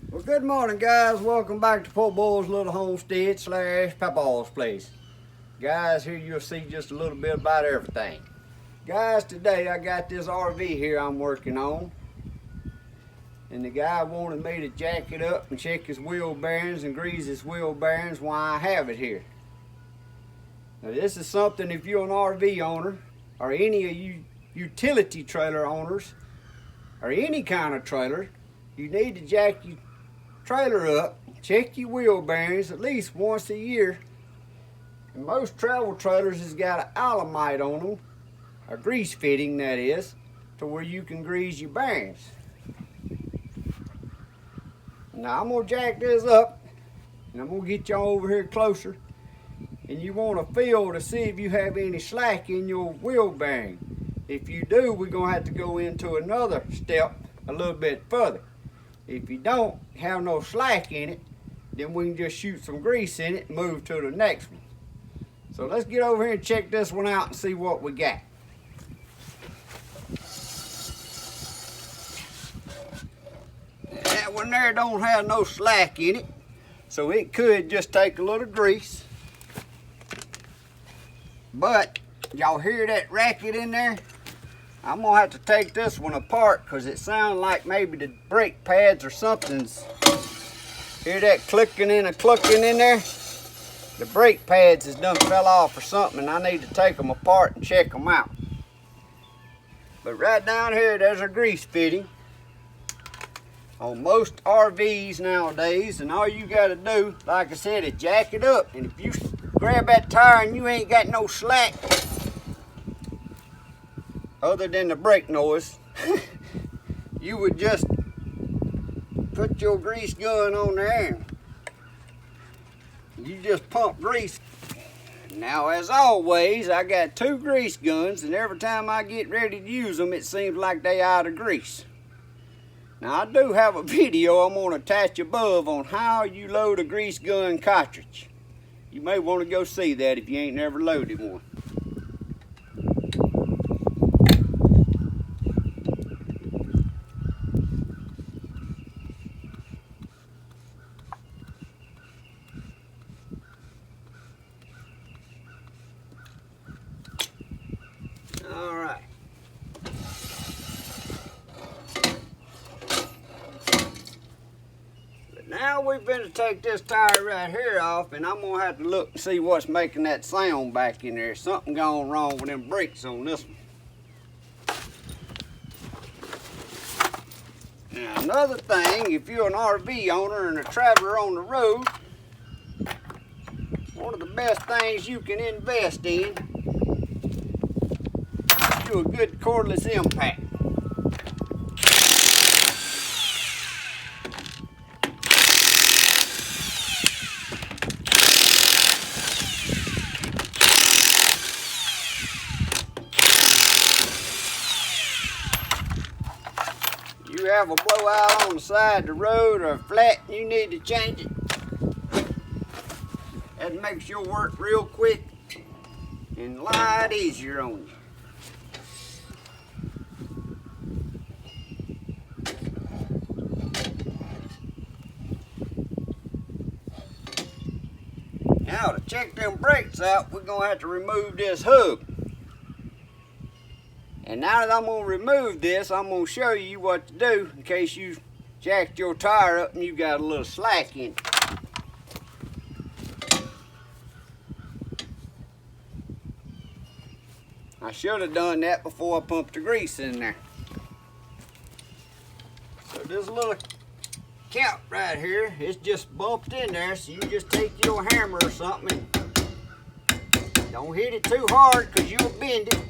Well, good morning, guys. Welcome back to Poorboys Little Homestead / Papaw's place. Guys, here you'll see just a little bit about everything. Guys, today I got this RV here I'm working on. And the guy wanted me to jack it up and check his wheel bearings and grease his wheel bearings while I have it here. Now, this is something if you're an RV owner or any of you utility trailer owners or any kind of trailer, you need to jack your trailer up, check your wheel bearings at least once a year. And most travel trailers has got an alamite on them, a grease fitting that is, to where you can grease your bearings. Now I'm gonna jack this up and I'm gonna get y'all over here closer, and you want to feel to see if you have any slack in your wheel bearing. If you do, we're gonna have to go into another step a little bit further. If you don't have no slack in it, then we can just shoot some grease in it and move to the next one. So let's get over here and check this one out and see what we got. That one there don't have no slack in it, so it could just take a little grease. But y'all hear that racket in there? I'm gonna have to take this one apart because it sounds like maybe the brake pads or something's. Hear that clicking and a clucking in there? The brake pads has done fell off or something, and I need to take them apart and check them out. But right down here, there's a grease fitting on most RVs nowadays, and all you gotta do, like I said, is jack it up. And if you grab that tire and you ain't got no slack, other than the brake noise, you would just put your grease gun on there and you just pump grease. Now, as always, I got 2 grease guns, and every time I get ready to use them, it seems like they out of grease. Now, I do have a video I'm going to attach above on how you load a grease gun cartridge. You may want to go see that if you ain't never loaded one. All right. But now we're going to take this tire right here off, and I'm going to have to look and see what's making that sound back in there. Something gone wrong with them brakes on this one. Now, another thing, if you're an RV owner and a traveler on the road, one of the best things you can invest in is a good cordless impact. You have a blowout on the side of the road or flat and you need to change it, that makes your work real quick and a lot easier on you. Now, to check them brakes out, we're going to have to remove this hub. And now that I'm going to remove this, I'm going to show you what to do in case you jacked your tire up and you got a little slack in it. I should have done that before I pumped the grease in there. So this little cap right here, it's just bumped in there, so you just take your hammer or something and don't hit it too hard because you'll bend it.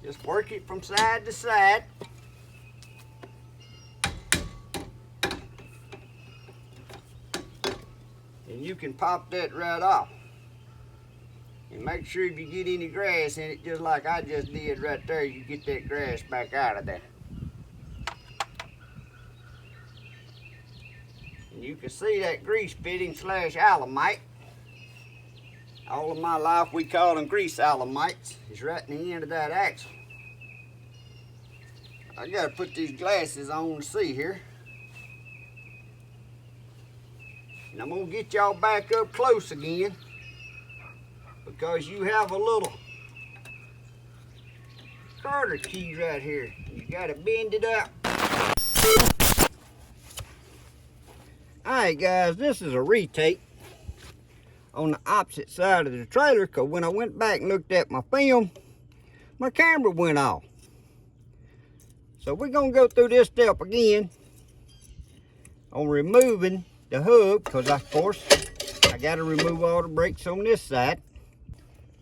Just work it from side to side. And you can pop that right off. And make sure if you get any grass in it, just like I just did right there, you get that grass back out of there. And you can see that grease fitting slash alamite. All of my life we call them grease alamites. It's right in the end of that axle. I gotta put these glasses on to see here. And I'm gonna get y'all back up close again, because you have a little starter key right here. You gotta bend it up. Alright guys, this is a retake on the opposite side of the trailer, because when I went back and looked at my film, my camera went off. So we're gonna go through this step again on removing the hub, because of course I gotta remove all the brakes on this side.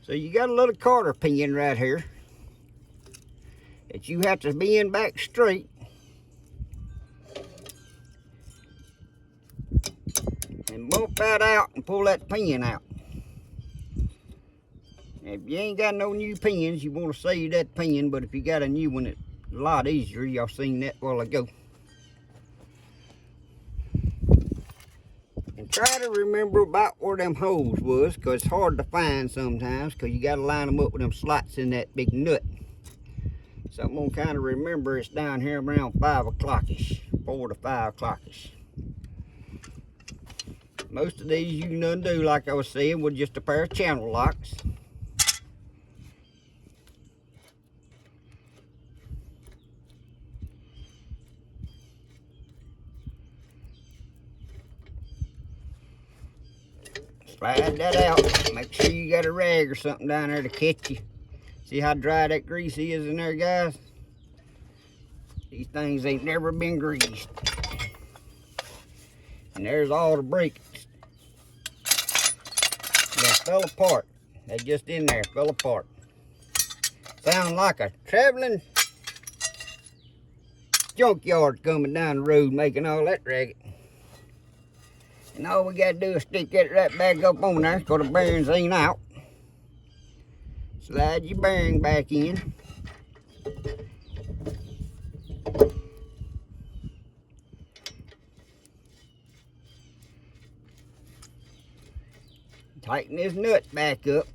So you got a little cotter pin right here that you have to bend back straight. And bump that out and pull that pin out. If you ain't got no new pins, you want to save that pin, but if you got a new one, it's a lot easier. Y'all seen that a while ago. And try to remember about where them holes was, because it's hard to find sometimes, because you got to line them up with them slots in that big nut. So I'm going to kind of remember it's down here around 5 o'clock-ish, 4 to 5 o'clock-ish. Most of these you can undo, like I was saying, with just a pair of channel locks. Slide that out. Make sure you got a rag or something down there to catch you. See how dry that grease is in there, guys? These things ain't never been greased. And there's all the brakes. That fell apart. They just in there, fell apart. Sound like a traveling junkyard coming down the road making all that racket. And all we gotta do is stick that right back up on there, because the bearings ain't out. Slide your bearing back in. Tighten this nut back up.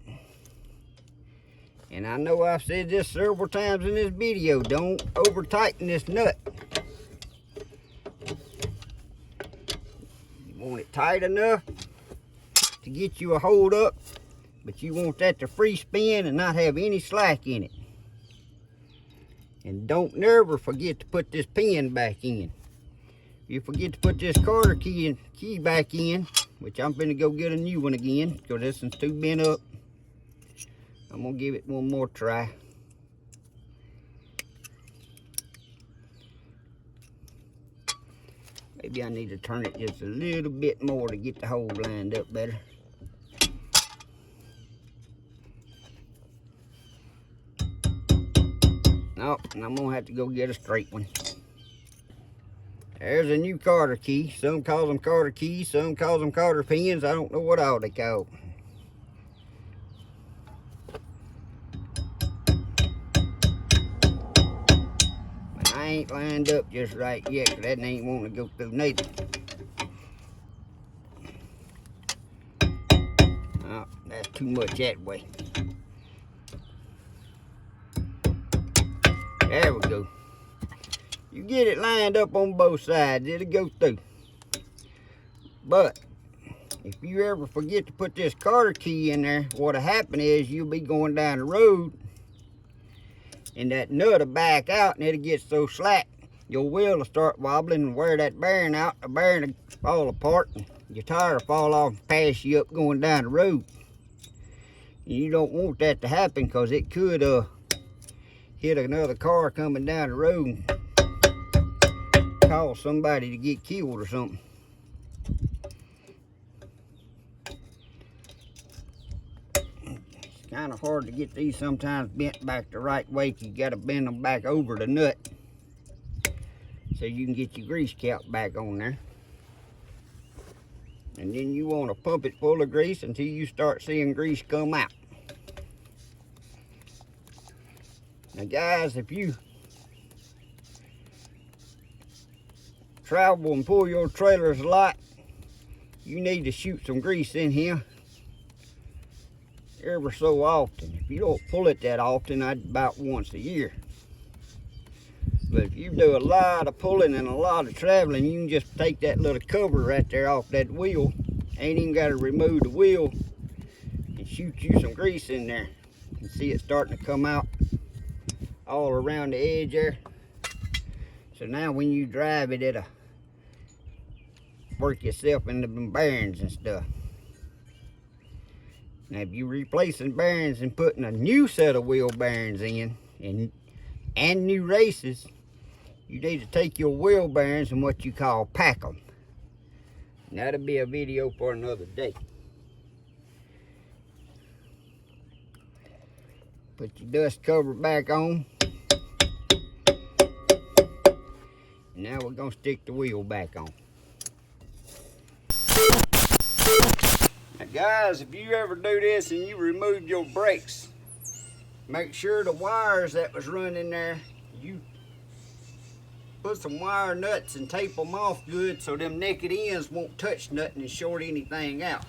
And I know I've said this several times in this video, don't over tighten this nut. You want it tight enough to get you a hold up, but you want that to free spin and not have any slack in it. And don't never forget to put this pin back in. If you forget to put this cotter key back in, which I'm finna go get a new one again, because this one's too bent up. I'm gonna give it one more try. Maybe I need to turn it just a little bit more to get the hole lined up better. Nope, and I'm gonna have to go get a straight one. There's a new cotter key. Some call them cotter keys, some call them cotter pins. I don't know what all they call. But I ain't lined up just right yet, because that ain't wanting to go through neither. Oh, that's too much that way. There we go. You get it lined up on both sides, it'll go through. But if you ever forget to put this cotter key in there, what'll happen is you'll be going down the road and that nut will back out and it'll get so slack, your wheel will start wobbling and wear that bearing out. The bearing will fall apart and your tire will fall off and pass you up going down the road. And you don't want that to happen, because it could hit another car coming down the road and cause somebody to get killed or something. It's kind of hard to get these sometimes bent back the right way. You got to bend them back over the nut so you can get your grease cap back on there. And then you want to pump it full of grease until you start seeing grease come out. Now guys, if you travel and pull your trailers a lot, you need to shoot some grease in here ever so often. If you don't pull it that often, about once a year. But if you do a lot of pulling and a lot of traveling, you can just take that little cover right there off that wheel. Ain't even got to remove the wheel, and shoot you some grease in there. You can see it starting to come out all around the edge there. So now when you drive it, it'll work yourself into the bearings and stuff. Now if you're replacing bearings and putting a new set of wheel bearings in and new races, you need to take your wheel bearings and what you call pack them. And that'll be a video for another day. Put your dust cover back on. Now we're gonna stick the wheel back on. Now guys, if you ever do this and you remove your brakes, make sure the wires that was running there, you put some wire nuts and tape them off good so them naked ends won't touch nothing and short anything out.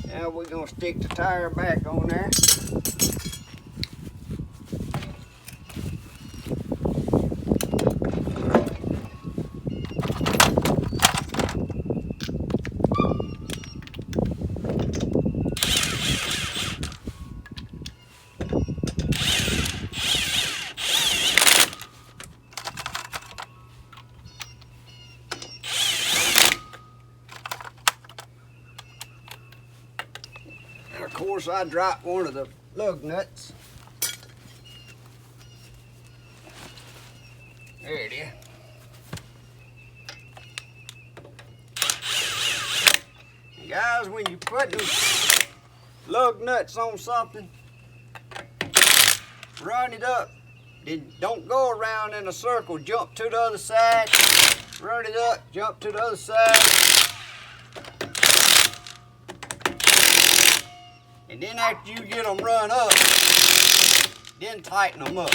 Now we're going to stick the tire back on there. Of course, I dropped one of the lug nuts. There it is. And guys, when you put those lug nuts on something, run it up. Then don't go around in a circle. Jump to the other side. Run it up. Jump to the other side. And then after you get them run up, then tighten them up.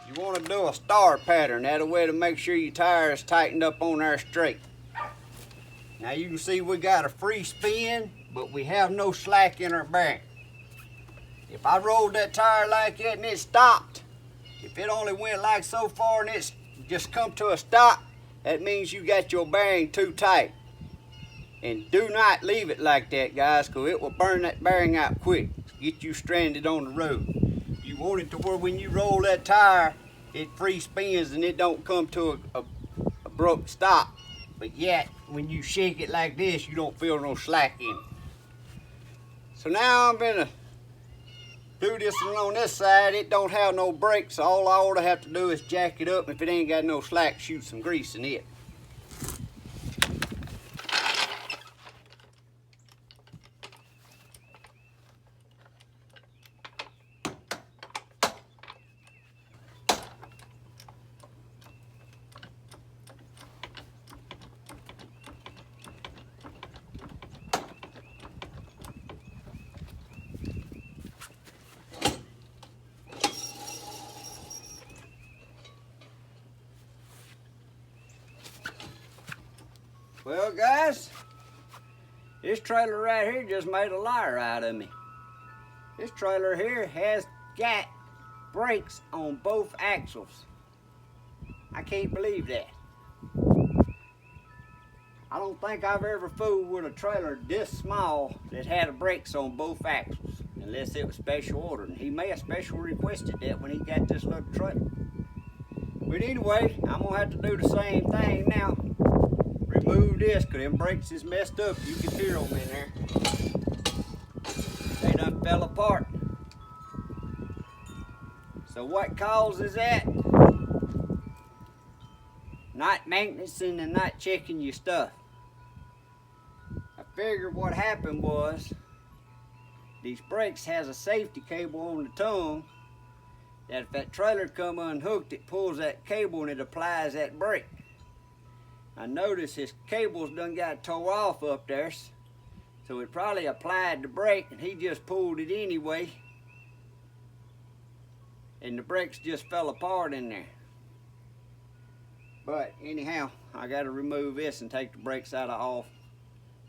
You want to do a star pattern. That's a way to make sure your tire is tightened up on there straight. Now you can see we got a free spin, but we have no slack in our bearing. If I rolled that tire like that and it stopped, if it only went like so far and it's just come to a stop, that means you got your bearing too tight. And do not leave it like that, guys, because it will burn that bearing out quick. Get you stranded on the road. You want it to where when you roll that tire, it free spins and it don't come to a abrupt stop. But yet, when you shake it like this, you don't feel no slack in it. So now I'm gonna do this one on this side. It don't have no brakes. All I ought to have to do is jack it up. If it ain't got no slack, shoot some grease in it. Well guys, this trailer right here just made a liar out of me. This trailer here has got brakes on both axles. I can't believe that. I don't think I've ever fooled with a trailer this small that had the brakes on both axles, unless it was special ordered. And he may have special requested that when he got this little trailer. But anyway, I'm gonna have to do the same thing now. Remove this, cause them brakes is messed up. You can hear them in there. They done fell apart. So what causes that? Not maintaining and not checking your stuff. I figured what happened was these brakes has a safety cable on the tongue that if that trailer come unhooked, it pulls that cable and it applies that brake. I noticed his cables done got tore off up there, so it probably applied the brake and he just pulled it anyway, and the brakes just fell apart in there. But anyhow, I got to remove this and take the brakes out of off.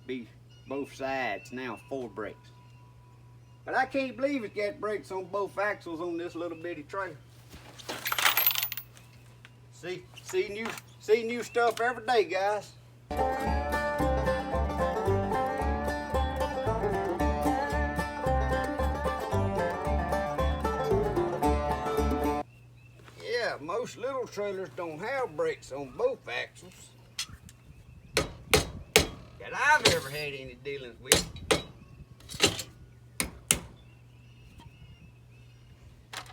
Be both sides now, 4 brakes. But I can't believe it's got brakes on both axles on this little bitty trailer. See new stuff every day, guys. Yeah, most little trailers don't have brakes on both axles that I've ever had any dealings with.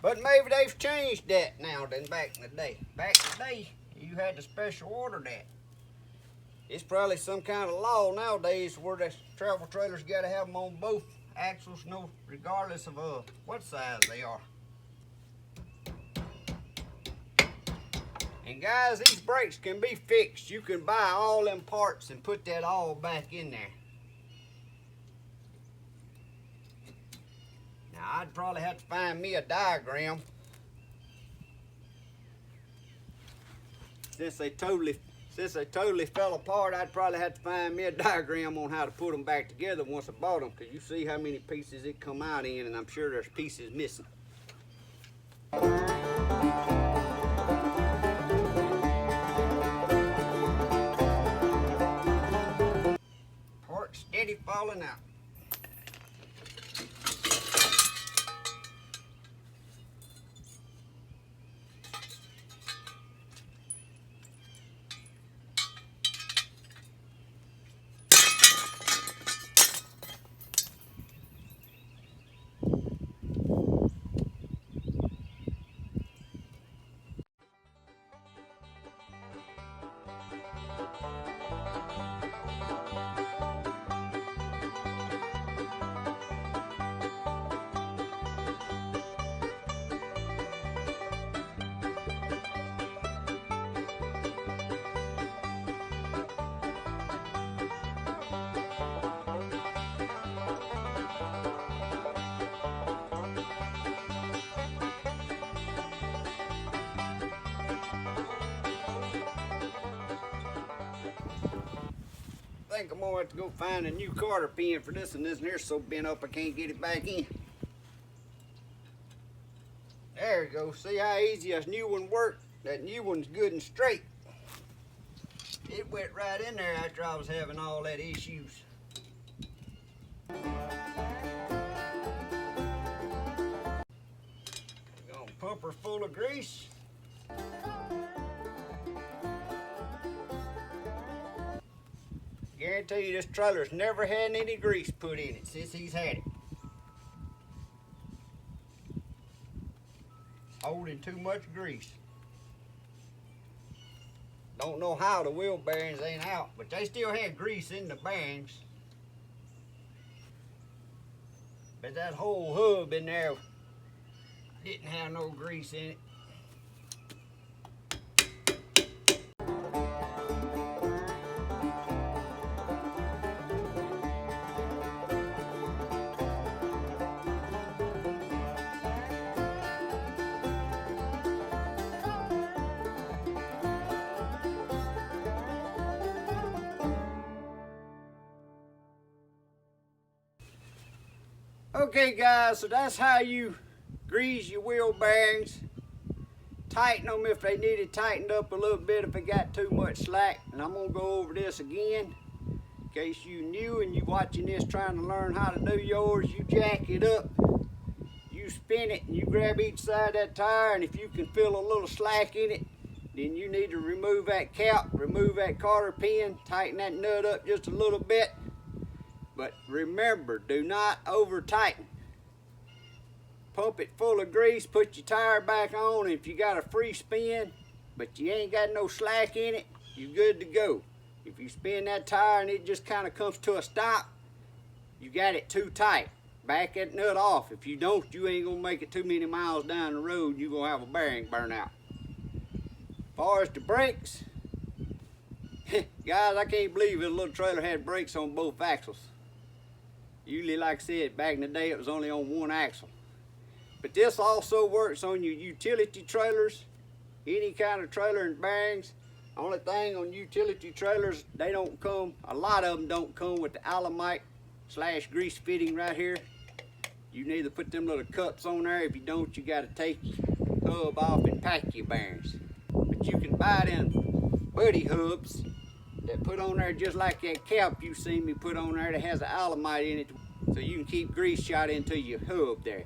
But maybe they've changed that now than back in the day. Back in the day, you had to special order that. It's probably some kind of law nowadays where the travel trailers got to have them on both axles, no, regardless of what size they are. And guys, these brakes can be fixed. You can buy all them parts and put that all back in there. Now, I'd probably have to find me a diagram. Since they totally fell apart, I'd probably have to find me a diagram on how to put them back together once I bought them, because you see how many pieces it come out in, and I'm sure there's pieces missing. Part steady falling out. I think I'm gonna have to go find a new cotter pin for this, and this here's so bent up I can't get it back in. There we go. See how easy a new one worked? That new one's good and straight. It went right in there after I was having all that issues. Gonna pump her full of grease. Guarantee you this trailer's never had any grease put in it since he's had it. Holding too much grease. Don't know how the wheel bearings ain't out, but they still had grease in the bearings. But that whole hub in there didn't have no grease in it. Okay guys, so that's how you grease your wheel bearings. Tighten them if they need it tightened up a little bit if it got too much slack. And I'm gonna go over this again in case you new and you watching this trying to learn how to do yours. You jack it up, you spin it, and you grab each side of that tire, and if you can feel a little slack in it, then you need to remove that cap, remove that cotter pin, tighten that nut up just a little bit. But remember, do not over tighten. pump it full of grease, put your tire back on, and if you got a free spin, but you ain't got no slack in it, you're good to go. If you spin that tire and it just kind of comes to a stop, you got it too tight. Back that nut off. If you don't, you ain't gonna make it too many miles down the road. You're gonna have a bearing burnout. As far as the brakes, guys, I can't believe this little trailer had brakes on both axles. Usually, like I said, back in the day, it was only on one axle. But this also works on your utility trailers, any kind of trailer and bearings. Only thing on utility trailers, they don't come, a lot of them don't come with the Alamite / grease fitting right here. You need to put them little cups on there. If you don't, you got to take your hub off and pack your bearings. But you can buy them buddy hubs that put on there just like that cap you seen me put on there that has an Alamite in it, so you can keep grease shot into your hub there.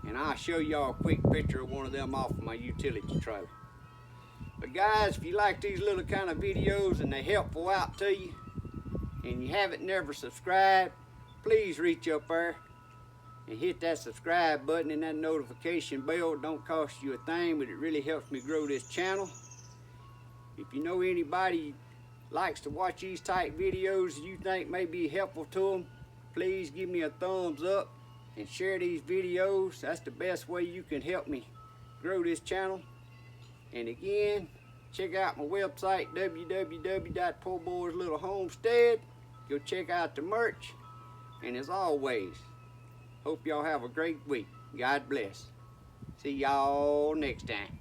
And I'll show y'all a quick picture of one of them off of my utility trailer. But guys, if you like these little kind of videos and they're helpful out to you, and you haven't never subscribed, please reach up there and hit that subscribe button and that notification bell. It don't cost you a thing, but it really helps me grow this channel. If you know anybody likes to watch these type videos you think may be helpful to them, please give me a thumbs up and share these videos. That's the best way you can help me grow this channel. And again, check out my website, www.Poorboys Little Homestead. Go check out the merch. And as always, hope y'all have a great week. God bless. See y'all next time.